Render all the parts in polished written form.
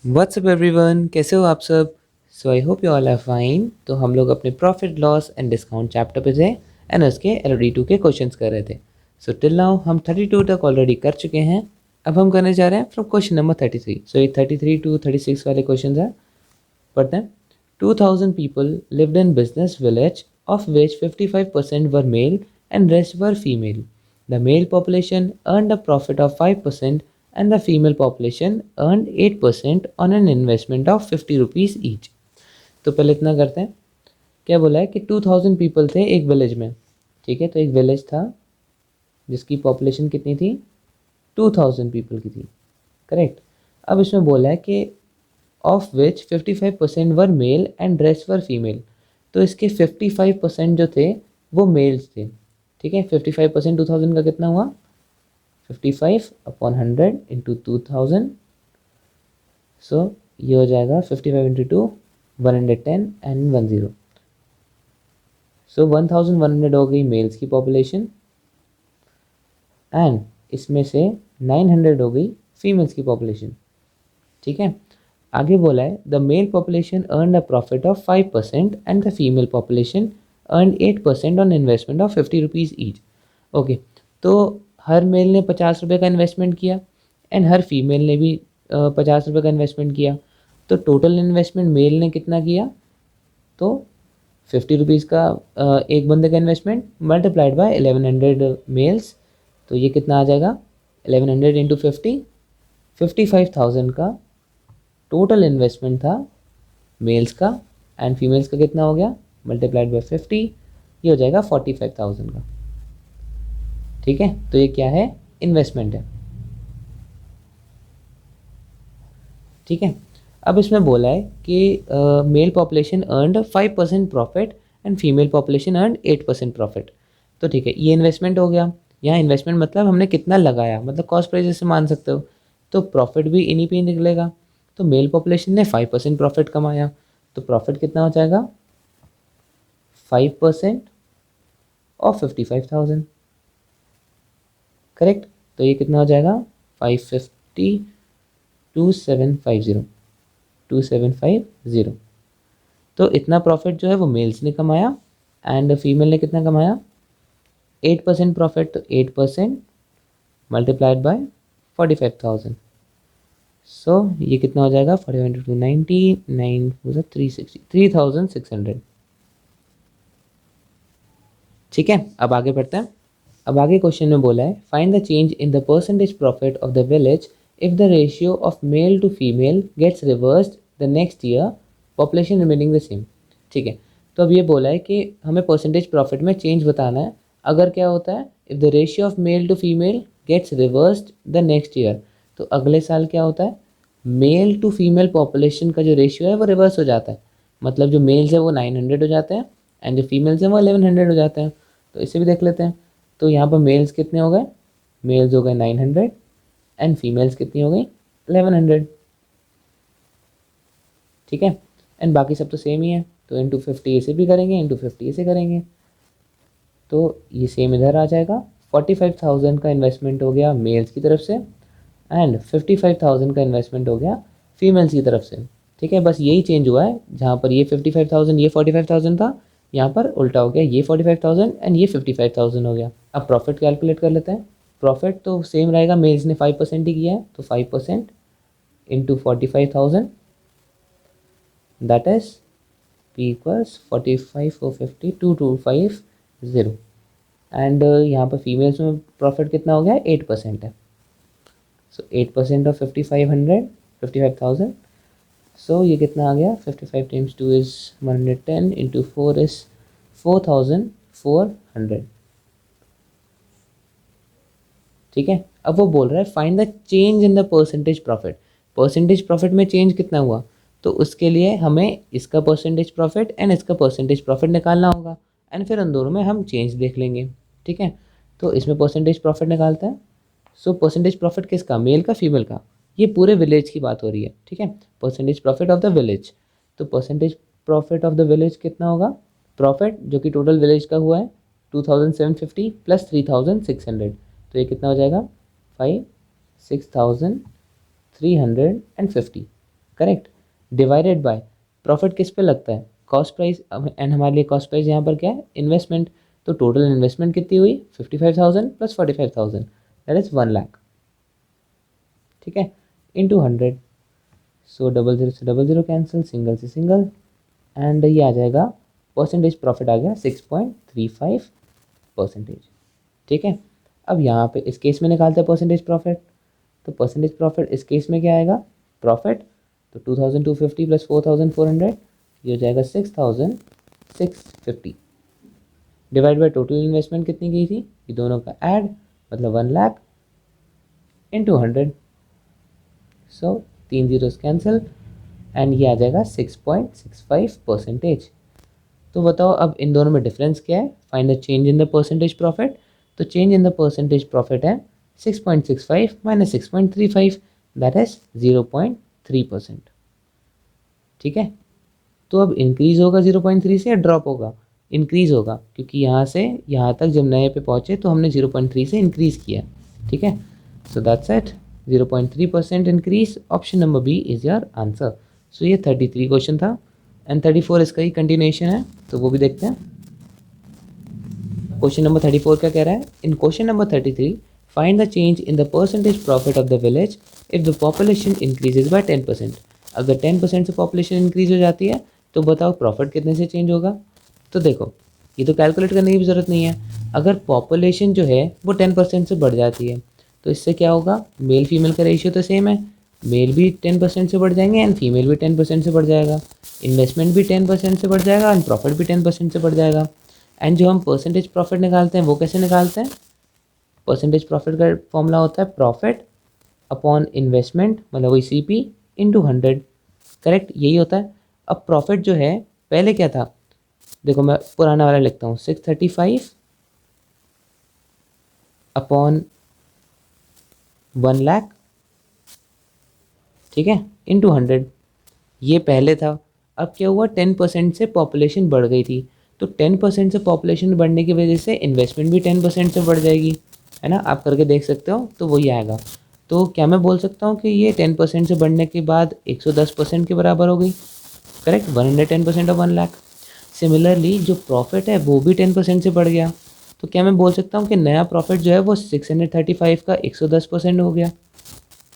WhatsApp everyone, कैसे हो आप सब। So I hope you all are fine. तो हम लोग अपने profit loss and discount chapter पे थे एंड उसके LOD2 के क्वेश्चंस कर रहे थे। सो टिल नाउ हम 32 तक ऑलरेडी कर चुके हैं। अब हम करने जा रहे हैं फ्रॉम क्वेश्चन नंबर 33। सो ये 33 टू 36 वाले क्वेश्चन हैं। पढ़ते हैं। 2000 people lived in business village of which 55% were male and rest were female. The male population earned a profit of 5% and the female population earned 8% on an investment of 50 rupees each. तो पहले इतना करते हैं। क्या बोला है कि 2000 people थे एक विलेज में। ठीक है, तो एक विलेज था जिसकी पॉपुलेशन कितनी थी, 2000 पीपल की थी। करेक्ट। अब इसमें बोला है कि of which 55% were male and rest were female. तो इसके 55% जो थे वो मेल्स थे। ठीक है, 55% 2000 का कितना हुआ, 55 अपॉन 100 इंटू 2000। सो ये हो जाएगा 55 इंटू 2 110 एंड 10। सो 1100 हो गई मेल्स की पॉपुलेशन एंड इसमें से 900 हो गई फीमेल्स की पॉपुलेशन। ठीक है, आगे बोला है the mail population earn a profit of 5% and the female population earn 8% on investment of 50 rupees each. Okay, तो हर मेल ने 50 रुपये का इन्वेस्टमेंट किया एंड हर फीमेल ने भी 50 रुपये का इन्वेस्टमेंट किया। तो टोटल इन्वेस्टमेंट मेल ने कितना किया, तो 50 रुपीज़ का एक बंदे का इन्वेस्टमेंट मल्टीप्लाइड बाय 1100 मेल्स। तो ये कितना आ जाएगा, 1100 इंटू 50, 55,000 का टोटल इन्वेस्टमेंट था मेल्स का एंड फीमेल्स का कितना हो गया, मल्टीप्लाइड बाय 50, ये हो जाएगा 45,000 का। ठीक है, तो ये क्या है, इन्वेस्टमेंट है। ठीक है, अब इसमें बोला है कि mail population earned 5% profit and female population earned 8% profit. तो ठीक है, ये इन्वेस्टमेंट हो गया। यहाँ इन्वेस्टमेंट मतलब हमने कितना लगाया, मतलब कॉस्ट प्राइस से मान सकते हो। तो प्रॉफिट भी इन्हीं पे ही निकलेगा। तो मेल पॉपुलेशन ने 5% प्रॉफिट कमाया, तो प्रॉफिट कितना हो जाएगा, 5% ऑफ 55,000। करेक्ट, तो ये कितना हो जाएगा, 550 2750 2750। तो इतना प्रॉफिट जो है वो मेल्स ने कमाया एंड फीमेल ने कितना कमाया, 8% प्रॉफिट। तो 8% मल्टीप्लाइड बाय 45,000। सो ये कितना हो जाएगा, 45 टू 90 9 360 3600। ठीक है, अब आगे बढ़ते हैं। अब आगे क्वेश्चन में बोला है find the change in the percentage profit of the village if the ratio of male to female gets reversed the next year, population remaining the same. ठीक है, तो अब ये बोला है कि हमें परसेंटेज प्रॉफिट में चेंज बताना है अगर क्या होता है, if the ratio of male to female gets reversed the next year. तो अगले साल क्या होता है, मेल टू फीमेल पॉपुलेशन का जो रेशियो है वो रिवर्स हो जाता है। मतलब जो मेल्स है वो 900 हो जाते हैं एंड जो फीमेल्स हैं वो 1100 हो जाते हैं। तो इसे भी देख लेते हैं। तो यहाँ पर मेल्स कितने हो गए, मेल्स हो गए 900 एंड फीमेल्स कितनी हो गई, 1100। ठीक है, एंड बाकी सब तो सेम ही है। तो इंटू 50 ऐसे भी करेंगे, इंटू 50 ऐसे करेंगे, तो ये सेम इधर आ जाएगा। 45,000 का इन्वेस्टमेंट हो गया मेल्स की तरफ से एंड 55,000 का इन्वेस्टमेंट हो गया फीमेल्स की तरफ से। ठीक है, बस यही चेंज हुआ है, जहाँ पर ये 55,000 ये 45,000 था, यहाँ पर उल्टा हो गया, ये 45,000 एंड ये 55,000 हो गया। अब प्रॉफिट कैलकुलेट कर लेते हैं। प्रॉफिट तो सेम रहेगा, मेल्स ने 5% ही किया है, तो 5% into 45,000 that is P equals 45 4 50 2250। And यहाँ पर फीमेल्स में प्रॉफिट कितना हो गया, 8% है। सो 8% ऑफ 55,000। सो ये कितना आ गया, 55 टाइम्स 2 इज़ 110 इंटू 4 इज़ 4,400। ठीक है, अब वो बोल रहा है find the change in the percentage profit. Percentage profit में चेंज कितना हुआ, तो उसके लिए हमें इसका परसेंटेज प्रॉफिट एंड इसका परसेंटेज प्रॉफिट निकालना होगा एंड फिर उन दोनों में हम चेंज देख लेंगे। ठीक है, तो इसमें परसेंटेज प्रॉफिट निकालते हैं। सो परसेंटेज प्रॉफिट किसका, मेल का फीमेल का, ये पूरे विलेज की बात हो रही है। ठीक है, percentage profit of the village. तो percentage profit of the village कितना होगा, प्रॉफिट जो कि टोटल विलेज का हुआ है 2750 प्लस 3600। तो ये कितना हो जाएगा, 56,350। करेक्ट, डिवाइडेड बाय प्रॉफिट किस पे लगता है, कॉस्ट प्राइस, एंड हमारे लिए कॉस्ट प्राइस यहाँ पर क्या है, इन्वेस्टमेंट। तो टोटल इन्वेस्टमेंट कितनी हुई, 55,000 प्लस 45,000, दैट इज 1,00,000, ठीक है, इंटू 100। सो डबल जीरो से डबल जीरो कैंसिल, सिंगल से सिंगल, एंड ये आ जाएगा परसेंटेज प्रॉफिट आ गया 6.35%, ठीक है। अब यहाँ पे इस केस में निकालते हैं परसेंटेज प्रॉफिट, तो परसेंटेज प्रॉफिट इस केस में क्या आएगा, प्रॉफिट, तो 2,250 प्लस 4,400, ये हो जाएगा 6,650, डिवाइड बाई टोटल इन्वेस्टमेंट कितनी की थी, ये दोनों का ऐड, मतलब 1,00,000 into 100। So 3 zeros cancel, and ये आ जाएगा 6.65%। तो बताओ अब इन दोनों में डिफरेंस क्या है, find the change in the percentage profit. तो change in the percentage profit है 6.65 माइनस 6.35, दैट इज 0.3%, ठीक है। तो अब इंक्रीज होगा 0.3 से या ड्रॉप होगा, इंक्रीज होगा, क्योंकि यहाँ से यहाँ तक जब नए पे पहुँचे तो हमने 0.3 से इंक्रीज किया, ठीक है। So that's it, 0.3% increase, option number B is your answer. So ये 33 क्वेश्चन था, एंड 34 इसका ही कंटिन्यूएशन है, तो वो भी देखते हैं। क्वेश्चन नंबर 34 क्या कह रहा है, in question number 33 find the change in the percentage profit of the village if the population increases by 10%। अगर 10% से पॉपुलेशन इंक्रीज हो जाती है तो बताओ प्रॉफिट कितने से चेंज होगा। तो देखो ये तो कैलकुलेट करने की भी ज़रूरत नहीं है, अगर पॉपुलेशन जो है वो 10% से बढ़ जाती है तो इससे क्या होगा, मेल फीमेल का रेशियो तो सेम है, मेल भी 10% से बढ़ जाएंगे एंड फीमेल भी 10% से बढ़ जाएगा, इन्वेस्टमेंट भी 10% से बढ़ जाएगा एंड प्रॉफिट भी 10% से बढ़ जाएगा। एंड जो हम परसेंटेज प्रॉफिट निकालते हैं वो कैसे निकालते हैं, परसेंटेज प्रॉफिट का फॉर्मूला होता है प्रॉफिट अपॉन इन्वेस्टमेंट, मतलब वही CP इंटू 100, करेक्ट, यही होता है। अब प्रॉफिट जो है पहले क्या था, देखो मैं पुराना वाला लिखता हूँ, 635 अपॉन 1,00,000, ठीक है, इंटू 100, ये पहले था। अब क्या हुआ, 10% से पॉपुलेशन बढ़ गई थी, तो 10% से पॉपुलेशन बढ़ने की वजह से इन्वेस्टमेंट भी 10% से बढ़ जाएगी, है ना, आप करके देख सकते हो, तो वही आएगा। तो क्या मैं बोल सकता हूँ कि ये 10% से बढ़ने के बाद 110% के बराबर हो गई, करेक्ट, 110% ऑफ 1,00,000। सिमिलरली जो प्रॉफिट है वो भी 10% से बढ़ गया, तो क्या मैं बोल सकता हूँ कि नया प्रॉफिट जो है वो 635 का 110% हो गया,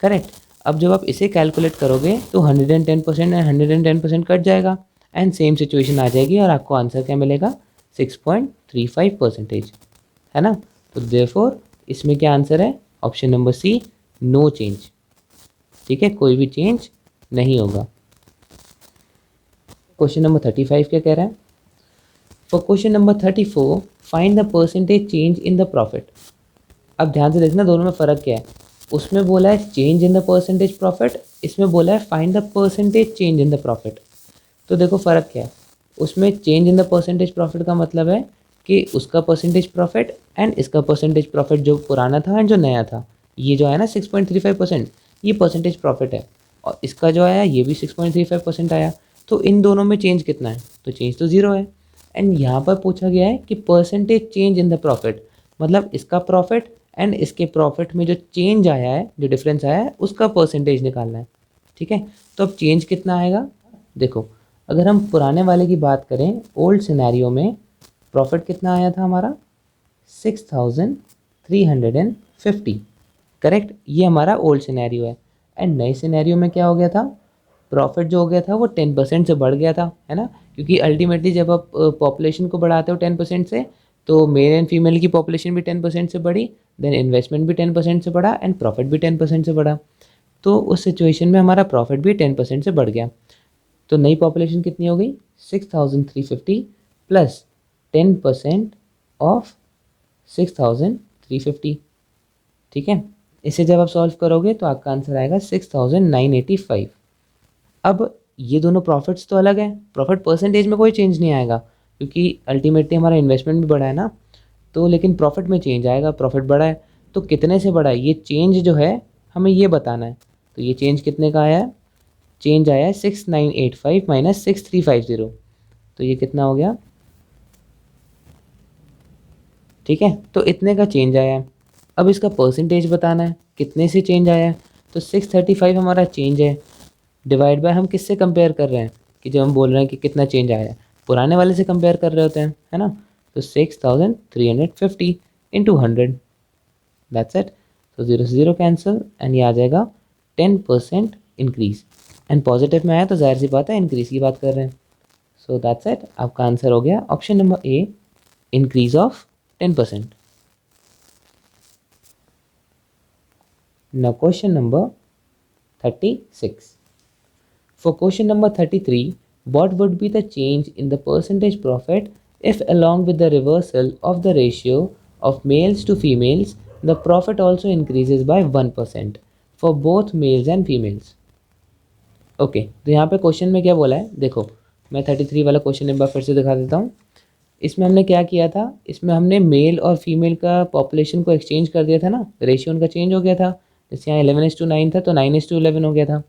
करेक्ट। अब जब आप इसे कैलकुलेट करोगे तो 110% एंड 110% कट जाएगा एंड सेम सिचुएशन आ जाएगी और आपको आंसर क्या मिलेगा, 6.35%, है ना। तो देयरफॉर इसमें क्या आंसर है, option number C, no change, ठीक है, कोई भी चेंज नहीं होगा। क्वेश्चन नंबर 35 क्या कह रहा है, for question number 34 find the percentage change in the profit. अब ध्यान से देखना दोनों में फ़र्क क्या है, उसमें बोला है change in the percentage profit, इसमें बोला है find the percentage change in the profit. तो देखो फ़र्क क्या है, उसमें change in the percentage profit का मतलब है कि उसका परसेंटेज प्रॉफिट एंड इसका परसेंटेज प्रॉफिट जो पुराना था एंड जो नया था, ये जो है ना 6.35%, ये परसेंटेज प्रॉफिट है, और इसका जो आया ये भी 6.35% आया, तो इन दोनों में चेंज कितना है, तो चेंज तो ज़ीरो है। एंड यहाँ पर पूछा गया है कि percentage change in the profit, मतलब इसका प्रॉफिट एंड इसके प्रॉफिट में जो चेंज आया है, जो डिफरेंस आया है, उसका परसेंटेज निकालना है, ठीक है। तो अब चेंज कितना आएगा, देखो अगर हम पुराने वाले की बात करें, ओल्ड सिनेरियो में प्रॉफिट कितना आया था हमारा, 6,350, करेक्ट, ये हमारा ओल्ड सिनेरियो है। एंड नए सिनेरियो में क्या हो गया था, प्रॉफिट जो हो गया था वो 10% से बढ़ गया था, है ना, क्योंकि अल्टीमेटली जब आप पॉपुलेशन को बढ़ाते हो 10% से, तो मेल एंड फीमेल की पॉपुलेशन भी 10% से बढ़ी, देन इन्वेस्टमेंट भी 10% से बढ़ा एंड प्रॉफिट भी 10% से बढ़ा, तो उस सिचुएशन में हमारा प्रॉफिट भी 10% से बढ़ गया। तो नई पॉपुलेशन कितनी हो गई, 6,350 प्लस 10% ऑफ 6,350, ठीक है। इसे जब आप सॉल्व करोगे तो आपका आंसर आएगा 6,985। अब ये दोनों प्रॉफिट्स तो अलग हैं, प्रॉफिट परसेंटेज में कोई चेंज नहीं आएगा क्योंकि अल्टीमेटली हमारा इन्वेस्टमेंट भी बढ़ा है ना, तो लेकिन प्रॉफिट में चेंज आएगा, प्रॉफिट बढ़ा है, तो कितने से बढ़ा है, ये चेंज जो है हमें ये बताना है। तो ये चेंज कितने का आया है, चेंज आया है 6,985 माइनस 6,350, तो ये कितना हो गया, ठीक है, तो इतने का चेंज आया है। अब इसका परसेंटेज बताना है कितने से चेंज आया है, तो 635 हमारा चेंज है, डिवाइड बाय हम किससे कंपेयर कर रहे हैं कि जब हम बोल रहे हैं कि कितना चेंज आया है, पुराने वाले से कंपेयर कर रहे होते हैं, है ना। तो 6350 इंटू 100, दैट्स इट। तो 0 से 0 कैंसिल एंड ये आ जाएगा 10% इंक्रीज। एंड पॉजिटिव में आया तो जाहिर सी बात है इंक्रीज की बात कर रहे हैं। सो दैट्स इट, आपका आंसर हो गया option number A, increase of 10%। Now question number 36. For question number 33, what would be the change in the percentage profit if along with the reversal of the ratio of males to females, the profit also increases by 1% for both males and females? Okay तो यहाँ पे question में क्या बोला है, देखो मैं 33 वाला क्वेश्चन एक बार फिर से दिखा देता हूँ। इसमें हमने क्या किया था, इसमें हमने मेल और फीमेल का पॉपुलेशन को एक्सचेंज कर दिया था ना, रेशियो उनका चेंज हो गया था। जैसे यहाँ 11:9 था तो 9:11 हो गया था।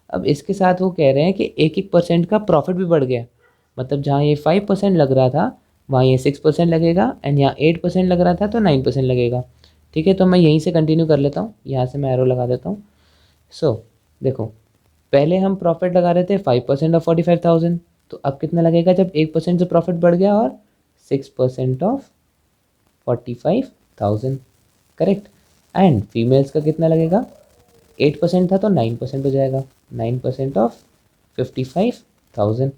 अब इसके साथ वो कह रहे हैं कि 1% का प्रॉफिट भी बढ़ गया, मतलब जहाँ ये 5% लग रहा था वहाँ ये 6% लगेगा, एंड यहाँ 8% लग रहा था तो 9% लगेगा। ठीक है, तो मैं यहीं से कंटिन्यू कर लेता हूँ, यहाँ से मैं एरो लगा देता हूँ। सो देखो, पहले हम प्रॉफिट लगा रहे थे 5% ऑफ 45,000, तो अब कितना लगेगा जब 1% से प्रॉफिट बढ़ गया और 6% ऑफ 45,000, करेक्ट। एंड फीमेल्स का कितना लगेगा, 8% था तो 9% हो जाएगा, 9% ऑफ 55,000।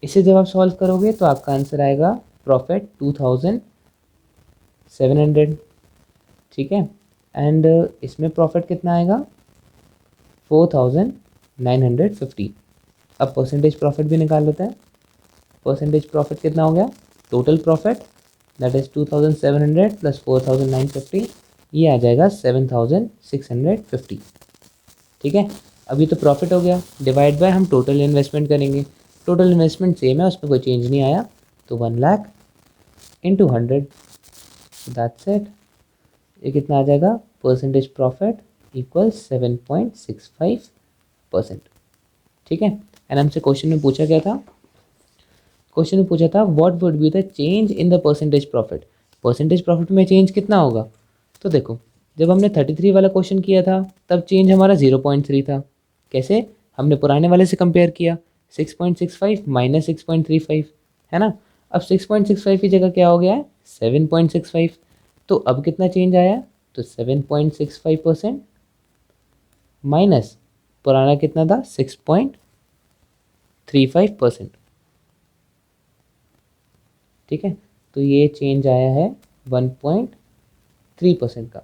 इसे जब आप सॉल्व करोगे तो आपका आंसर आएगा प्रॉफिट 2,700, ठीक है। एंड इसमें प्रॉफिट कितना आएगा 4,950। अब परसेंटेज प्रॉफिट भी निकाल लेते हैं। परसेंटेज प्रॉफिट कितना हो गया, total profit that is 2,700 plus 4,950, ये आ जाएगा 7,650, ठीक है। अभी तो प्रॉफिट हो गया, डिवाइड बाय हम टोटल इन्वेस्टमेंट करेंगे। टोटल इन्वेस्टमेंट सेम है, उसमें कोई चेंज नहीं आया, तो 1 लाख इंटू 100, दैट्स इट। ये कितना आ जाएगा, परसेंटेज प्रॉफिट इक्वल 7.65%, ठीक है। एंड हमसे क्वेश्चन में पूछा क्या था, क्वेश्चन में पूछा था what would be the change in the percentage profit, percentage profit में चेंज कितना होगा। तो देखो, जब हमने 33 वाला क्वेश्चन किया था तब चेंज हमारा 0.3 था। कैसे, हमने पुराने वाले से कंपेयर किया, 6.65 माइनस 6.35, है ना। अब 6.65 की जगह क्या हो गया है 7.65, तो अब कितना चेंज आया, तो 7.65% माइनस पुराना कितना था 6.35%, ठीक है। तो ये चेंज आया है 1.3% का।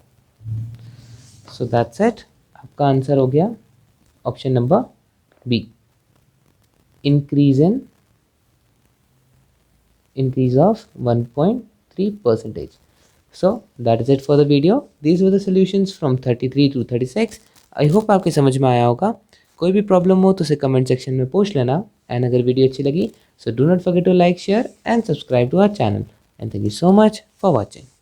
सो दैट्स इट, आपका आंसर हो गया option number B, increase of 1.3%. So that is it for the video. These were the solutions from 33 to 36. I hope आपके समझ में आया होगा। कोई भी प्रॉब्लम हो तो उसे कमेंट सेक्शन में पूछ लेना। एंड अगर वीडियो अच्छी लगी so do not forget to like, share and subscribe to our channel. And thank you so much for watching.